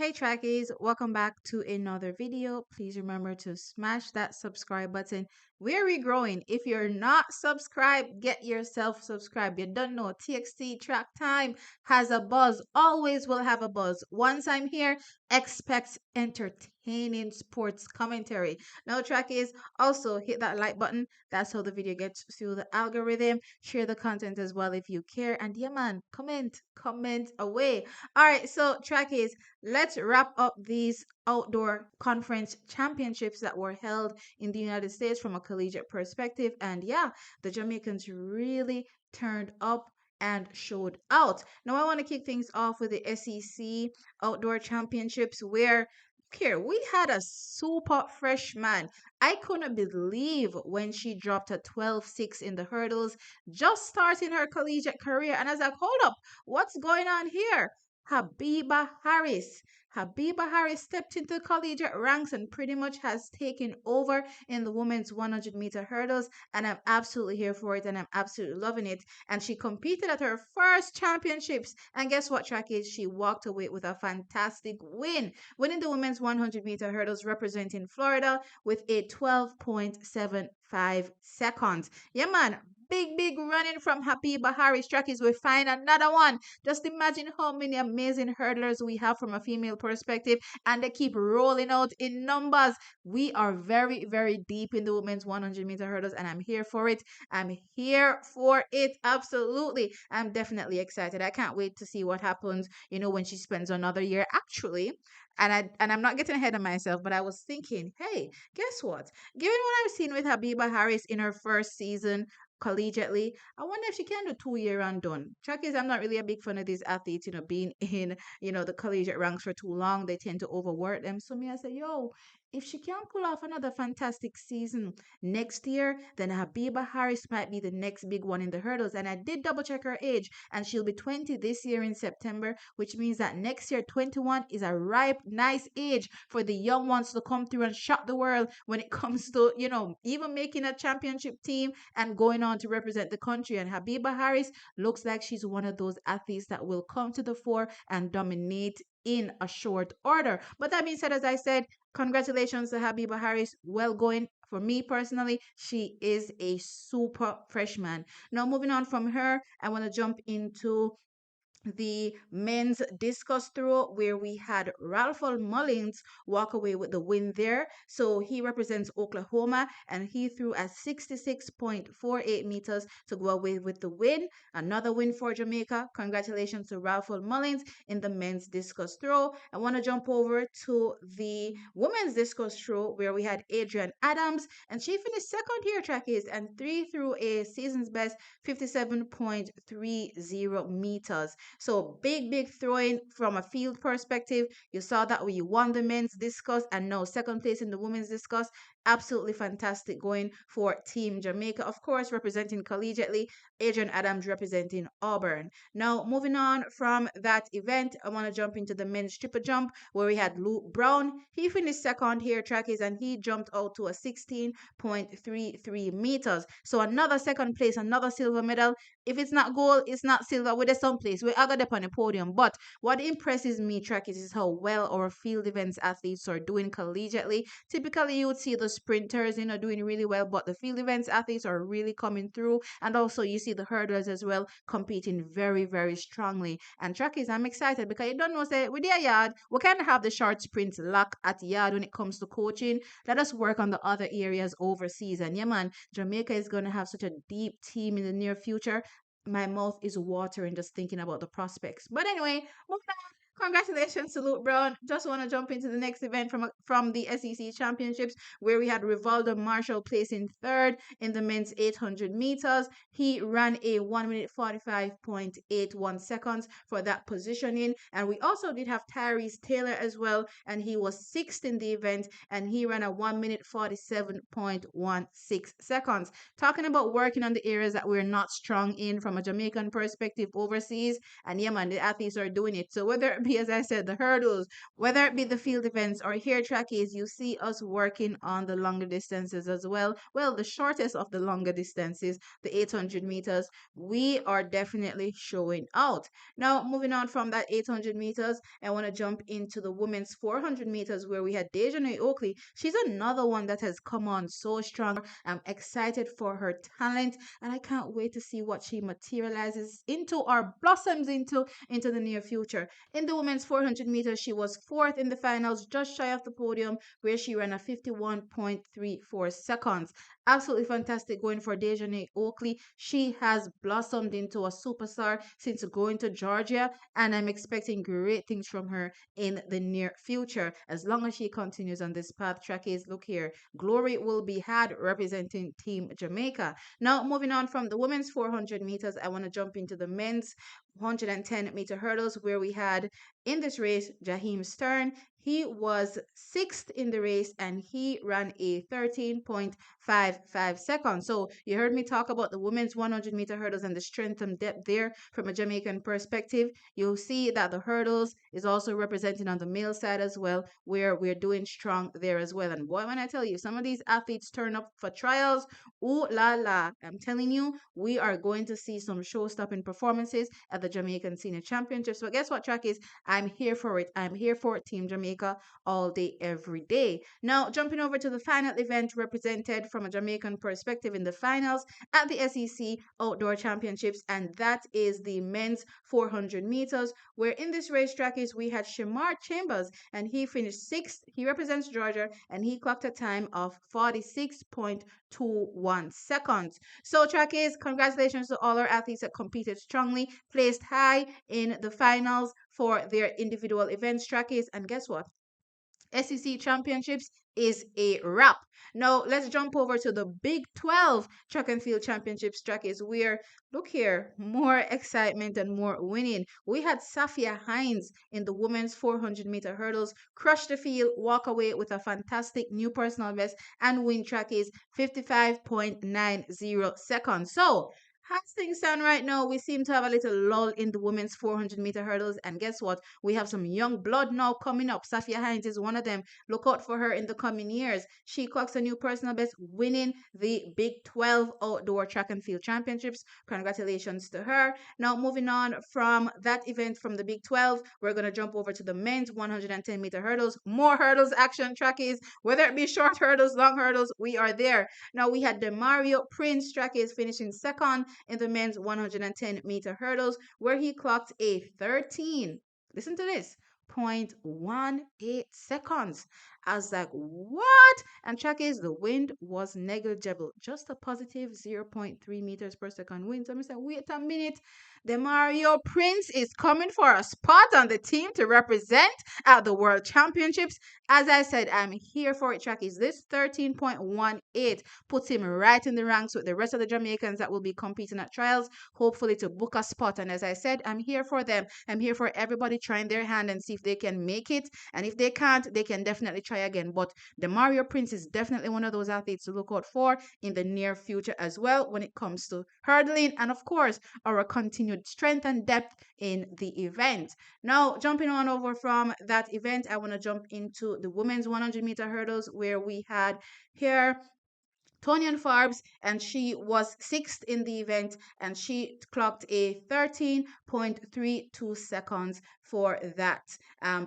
Hey trackies, welcome back to another video. Please remember to smash that subscribe button. We're regrowing. If you're not subscribed, get yourself subscribed. You don't know, TXT Track Time has a buzz, always will have a buzz. Once I'm here, expect entertaining sports commentary. Now trackies, also hit that like button. That's how the video gets through the algorithm. Share the content as well if you care. And yeah man, comment away. All right, so trackies, let's wrap up these outdoor conference championships that were held in the United States from a collegiate perspective. And yeah, the Jamaicans really turned up and showed out. Now, I want to kick things off with the SEC Outdoor Championships, where here we had a super freshman. I couldn't believe when she dropped a 12.6 in the hurdles, just starting her collegiate career. And I was like, hold up, what's going on here? Habiba Harris. Habiba Harris stepped into the collegiate ranks and pretty much has taken over in the women's 100-meter hurdles. And I'm absolutely here for it and I'm absolutely loving it. And she competed at her first championships. And guess what, track is? She walked away with a fantastic win, winning the women's 100-meter hurdles representing Florida with a 12.75 seconds. Yeah, man, big running from Habiba Harris. Trackies, we find another one. Just imagine how many amazing hurdlers we have from a female perspective, and they keep rolling out in numbers. We are very deep in the women's 100-meter hurdles, and I'm here for it. I'm here for it. Absolutely. I'm definitely excited. I can't wait to see what happens, when she spends another year. Actually, and I'm not getting ahead of myself, but I was thinking, hey, guess what? Given what I've seen with Habiba Harris in her first season collegiately, I wonder if she can do 2 year and done. Track is, I'm not really a big fan of these athletes, being in, the collegiate ranks for too long. They tend to overwork them. So me, I say, yo, if she can pull off another fantastic season next year, then Habiba Harris might be the next big one in the hurdles. And I did double check her age, and she'll be 20 this year in September, which means that next year, 21 is a ripe, nice age for the young ones to come through and shock the world when it comes to, even making a championship team and going on to represent the country. And Habiba Harris looks like she's one of those athletes that will come to the fore and dominate in a short order. But that being said, as I said, congratulations to Habiba Harris. Well going. For me personally, she is a super freshman. Now, moving on from her, I want to jump into the men's discus throw where we had Ralph Mullins walk away with the win there. So he represents Oklahoma and he threw at 66.48 meters to go away with the win. Another win for Jamaica. Congratulations to Ralph Mullins in the men's discus throw. I want to jump over to the women's discus throw where we had Adrian Adams and she finished second here, trackies, and three through a season's best 57.30 meters. So big throwing from a field perspective. You saw that when you won the men's discus and now second place in the women's discus. Absolutely fantastic going for Team Jamaica. Of course, representing collegiately, Adrian Adams representing Auburn. Now, moving on from that event, I want to jump into the men's triple jump where we had Luke Brown. He finished second here, trackies, and he jumped out to a 16.33 meters. So another second place, another silver medal. If it's not gold, it's not silver. We're someplace. We are going up on the podium. But what impresses me, trackies, is how well our field events athletes are doing collegiately. Typically, you would see the sprinters, doing really well, but the field events athletes are really coming through. And also, you see the hurdlers as well competing very strongly. And trackies, I'm excited because you don't know, say, with their yard, we kind of have the short sprints lock at yard when it comes to coaching. Let us work on the other areas overseas. And yeah, man, Jamaica is going to have such a deep team in the near future. My mouth is watering just thinking about the prospects. But anyway, moving on. Congratulations to Luke Brown. Just want to jump into the next event from the SEC Championships where we had Rivaldo Marshall placing third in the men's 800 meters. He ran a 1 minute 45.81 seconds for that positioning. And we also did have Tyrese Taylor as well. And he was sixth in the event and he ran a 1 minute 47.16 seconds. Talking about working on the areas that we're not strong in from a Jamaican perspective overseas. And yeah, man, the athletes are doing it. So whether it it be, as I said, the hurdles, whether it be the field events or here trackies, you see us working on the longer distances as well. Well, the shortest of the longer distances, the 800 meters, we are definitely showing out. Now, moving on from that 800 meters, I want to jump into the women's 400 meters where we had Dejanay Oakley. She's another one that has come on so strong. I'm excited for her talent, and I can't wait to see what she materializes into or blossoms into the near future. In the women's 400 meters, she was fourth in the finals, just shy of the podium, where she ran a 51.34 seconds. Absolutely fantastic going for Dejanay Oakley. She has blossomed into a superstar since going to Georgia, and I'm expecting great things from her in the near future. As long as she continues on this path, trackies, look here, glory will be had representing Team Jamaica. Now, moving on from the women's 400 meters, I want to jump into the men's 110-meter hurdles where we had in this race Jaheim Stern. He was sixth in the race and he ran a 13.55 seconds. So you heard me talk about the women's 100-meter hurdles and the strength and depth there from a Jamaican perspective. You'll see that the hurdles is also represented on the male side as well, where we're doing strong there as well. And boy, when I tell you, some of these athletes turn up for trials, ooh la la, I'm telling you, we are going to see some show-stopping performances at the Jamaican Senior Championship. So guess what, track is? I'm here for it. I'm here for Team Jamaica all day, every day. Now, jumping over to the final event represented from a Jamaican perspective in the finals at the SEC Outdoor Championships, and that is the men's 400 meters, where in this racetrack is we had Shamar Chambers, and he finished sixth. He represents Georgia, and he clocked a time of 46.21 seconds. So, trackies, congratulations to all our athletes that competed strongly, placed high in the finals for their individual events, trackies, and guess what? SEC Championships is a wrap. Now, let's jump over to the Big 12 Track and Field Championships, trackies, where, look here, more excitement and more winning. We had Safia Hines in the women's 400-meter hurdles, crush the field, walk away with a fantastic new personal best, and win trackies 55.90 seconds. So, as things stand right now, we seem to have a little lull in the women's 400-meter hurdles. And guess what? We have some young blood now coming up. Safia Hines is one of them. Look out for her in the coming years. She clocks a new personal best, winning the Big 12 Outdoor Track and Field Championships. Congratulations to her. Now, moving on from that event from the Big 12, we're going to jump over to the men's 110-meter hurdles. More hurdles action, trackies. Whether it be short hurdles, long hurdles, we are there. Now, we had Demario Prince, trackies, finishing second in the men's 110-meter hurdles, where he clocked a 13. Listen to this. 0.18 seconds. I was like, what? And check is the wind was negligible, just a positive 0.3 meters per second wind. So I said, wait a minute. The Mario Prince is coming for a spot on the team to represent at the World Championships. As I said, I'm here for it, trackies. This 13.18 puts him right in the ranks with the rest of the Jamaicans that will be competing at trials, hopefully to book a spot. And as I said, I'm here for them. I'm here for everybody trying their hand and see if they can make it. And if they can't, they can definitely try again. But the Mario Prince is definitely one of those athletes to look out for in the near future as well when it comes to hurdling and, of course, our continued strength and depth in the event. Now, jumping on over from that event, I want to jump into the women's 100-meter hurdles where we had here Tonyan Farbs, and she was sixth in the event, and she clocked a 13.32 seconds for that,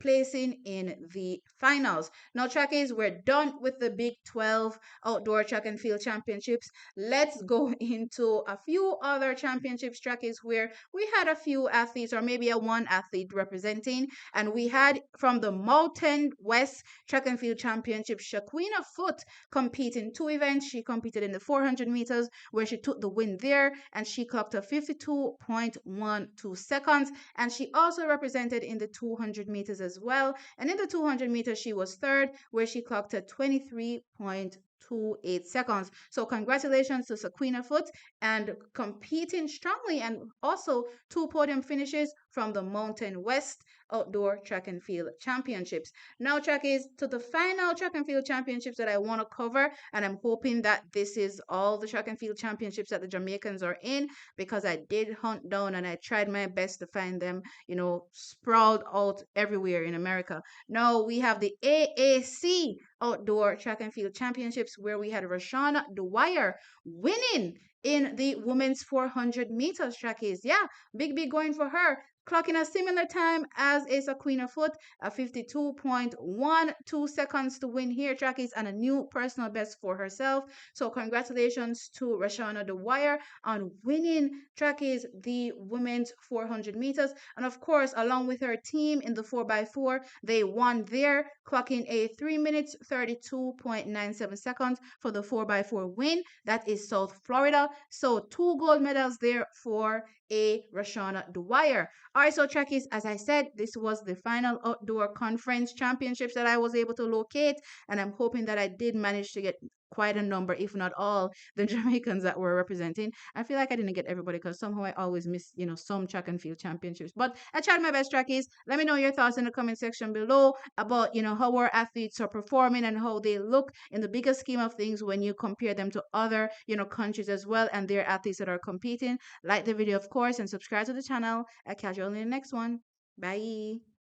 placing in the finals. Now, trackies, we're done with the Big 12 Outdoor Track and Field Championships. Let's go into a few other championships, trackies, where we had a few athletes, or maybe a one athlete representing, and we had from the Mountain West Track and Field Championship, Shaquina Foot competing two events. She competed in the 400 meters where she took the win there and she clocked a 52.12 seconds, and she also represented in the 200 meters as well, and in the 200 meters she was third where she clocked a 23.2 seconds. So congratulations to Sequina Foot and competing strongly, and also two podium finishes from the Mountain West Outdoor Track and Field Championships. Now, track is to the final track and field championships that I want to cover, and I'm hoping that this is all the track and field championships that the Jamaicans are in, because I did hunt down and I tried my best to find them, sprawled out everywhere in America. Now we have the AAC Outdoor Track and Field Championships, where we had Rashana Dwyer winning in the women's 400 meters trackies. Yeah, big going for her. Clocking a similar time as Asa Queen of Foot, a 52.12 seconds to win here trackies, and a new personal best for herself. So congratulations to Rashana Dwyer on winning trackies the women's 400 meters. And of course, along with her team in the 4x4, they won there, clocking a 3 minutes 32.97 seconds for the 4x4 win. That is South Florida. So two gold medals there for a Rashana Dwyer. All right, so trackies, as I said, this was the final outdoor conference championships that I was able to locate, and I'm hoping that I did manage to get quite a number, if not all, the Jamaicans that were representing. I feel like I didn't get everybody because somehow I always miss, some track and field championships. But I tried my best, trackies. Let me know your thoughts in the comment section below about, how our athletes are performing and how they look in the bigger scheme of things when you compare them to other, countries as well, and their athletes that are competing. Like the video, of course, and subscribe to the channel. I'll catch you on in the next one. Bye.